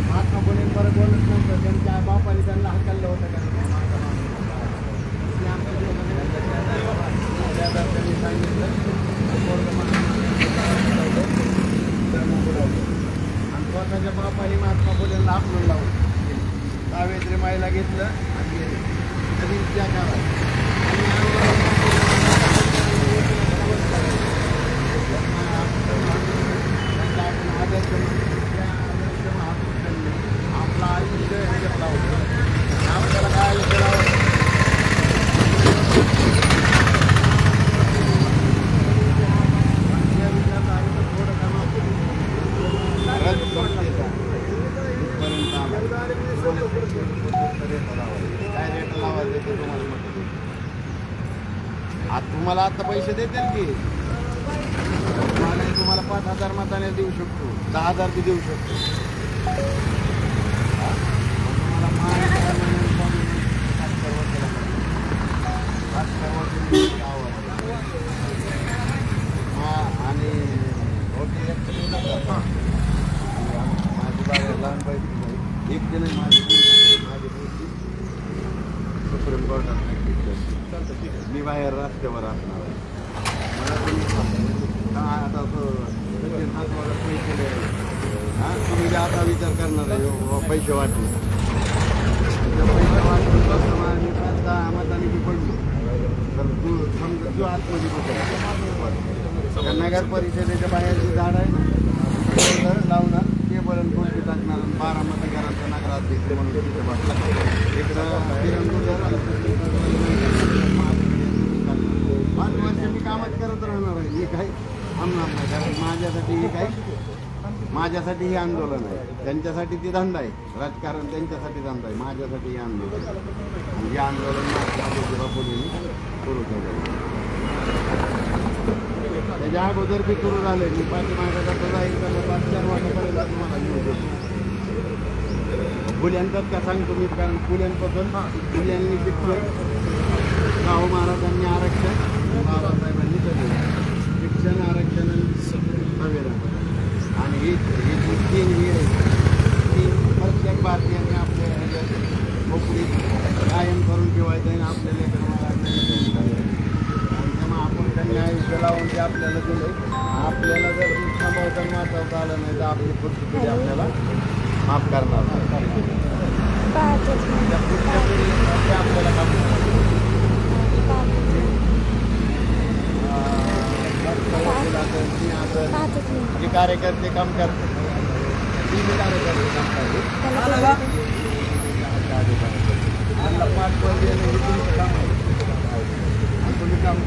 महात्मा फुले बरं बोलत नव्हतं, त्यांच्या बापाने त्यांना हकललं होतं का त्यांनी सांगितलं आणि स्वतःच्या बापाने महात्मा फुलेंना आपलं लावून सावित्री माईला घेतलं आणि गेले कधी त्या काळात आपला आयुष्य ह्याच्यात लावतो आपल्याला काय आयुष्य लावतं काय रेट लावायचं ते तुम्हाला म्हटलं. आता तुम्हाला आता पैसे देतील की तुम्हाला 5,000 मताने देऊ शकतो, 10,000 बी देऊ शकतो. आणि माझी बाहेर लहान पाहिजे एक दिन माझी गोष्टी सुप्रीम कोर्टात मी बाहेर रस्त्यावर असणार मला तुम्ही आता पैसे हां तुम्ही जे आता विचार करणार आहे पैसे वाटले पैसे वाटून मी 5-10 मताने मी पडलो तर तू समजा तू आतमध्ये बघतो नगर परिषदेच्या बाहेरची झाड आहे ना लावणार टेबल गोष्टी टाकणार 12 मतदारांचा नगराध्यक्ष म्हणून तिथे बसला इकडं 5 वर्ष मी कामच करत राहणार आहे. हे काही थांबणार नाही कारण माझ्यासाठी हे काही माझ्यासाठी हे आंदोलन आहे, त्यांच्यासाठी ती धंदा आहे, राजकारण त्यांच्यासाठी धंदा आहे, माझ्यासाठी हे आंदोलन आणि हे आंदोलन फुलेंनी सुरू केलं. त्याच्या अगोदर बी सुरू झाले मी पाठीमागे जातो जाईल तर 5-4 वर्षापर्यंत तुम्हाला घेऊन देतो. फुल्यांचाच का सांगतो मी कारण फुल्यांपासून फुल्यांनी शिक्षण शाहू महाराजांनी आरक्षण बाबासाहेबांनी दिलं शिक्षण आरक्षण संविधान आणि ही तीन प्रत्येक भारतीयांनी आपल्या ह्याच्यात मोकळी कायम करून ठेवायचं आहे आपल्या लेकरांना तेव्हा आपण त्यांनी आयुष्य लावून ते आपल्याला दिलं. आपल्याला जर समाधान वाचवता आलं नाही तर आपली पुढची पिढी आपल्याला माफ करणार आपल्याला काम जे कार्यकर्ते काम करतात कार्यकर्ते काम करतात तुम्ही काम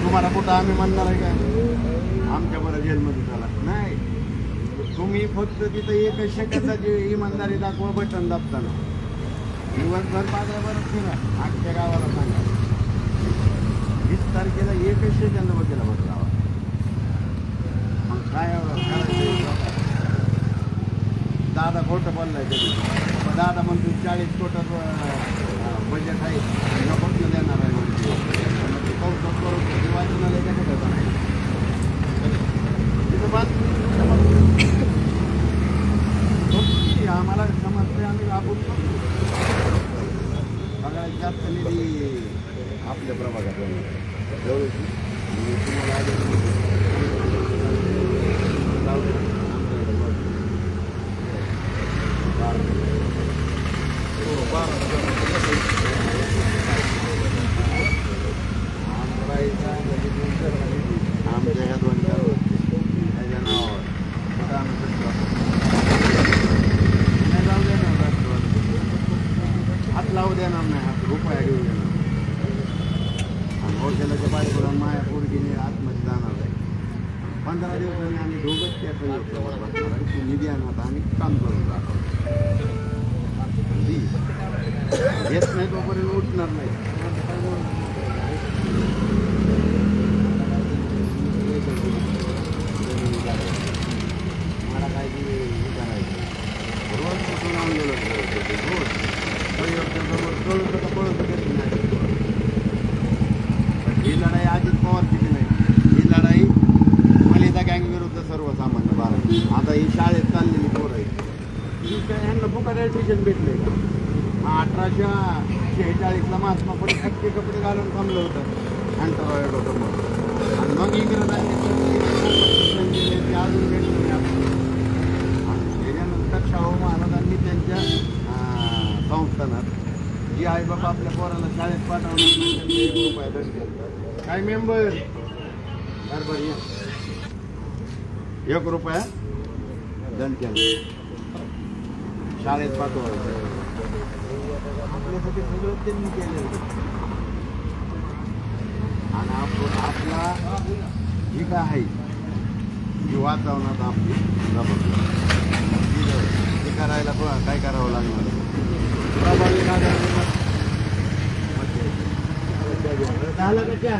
तुम्हाला कुठं आम्ही म्हणणार आहे का आमच्या बरं जेलमध्ये चला नाही. तुम्ही फक्त तिथं एकच सेकंदाची इमानदारी दाखवा बटन दाबताना दिवसभर बाजारावर फिरा आजच्या गावाला सांगा 20 तारखेला एकच सेकंद बघायला बदलावा मग काय करायचं. दादा खोटं बोललाय तरी दादा म्हणतो 40 कोटी बजेट आहे फक्त देणार आहे म्हणजे कौतुक करून वाचनालय काय करता नाही तिथं बात आम्हाला समजते आम्ही राबून सगळ्यात जास्त निधी आपल्या प्रभागात आमच्या ह्या 2-4 त्याच्या नावावर हात लावू देणार नाही हात रुपया घेऊ देणार आणि हॉटेलाच्या बायकोला माया पोरगीने आतमध्ये जाणार आहे 15 दिवसांनी आम्ही दोघंच त्याचं बसणार आहे ती निधी आणत आम्ही काम करून राहतो येत नाही तोपर्यंत उठणार नाही. मला काय ते हे करायचं रोज कुठून आंदोलन करायचं रोज कळतं का पळतं घेत नाही. ही लढाई अजित पवारची नाही ही लढाई मलिदा गँग विरुद्ध सर्वसामान्य भारत आता ही शाळेत चाललेली पोरं आहे ती काय ह्यांना फुकट ॲडमिशन भेटले का? मग 1846ला महात्मा फुले फटके कपडे घालून थांबलं होतं आंतरराष्ट्रीय होतं मग आणि मग इंग्रजांनी ते अजून भेटलं नाही आपल्याला. आणि त्याच्यानंतर शाहू महाराजांनी त्यांच्या संस्थानात जी आई बाबा आपल्या पोराला शाळेत पाठवणार नाही त्यांना 1 रुपया दंड केला. काय मेंबर बरोबर 1 रुपया दंड केला शाळेत पाठवायचं. आपल्यासाठी सगळं त्यांनी केलेलं आणि आपला जी काय आहे ती वाचवण्यात आपली जबाबदारी ती करायला काय करावं लागणार प्रभावी झालं का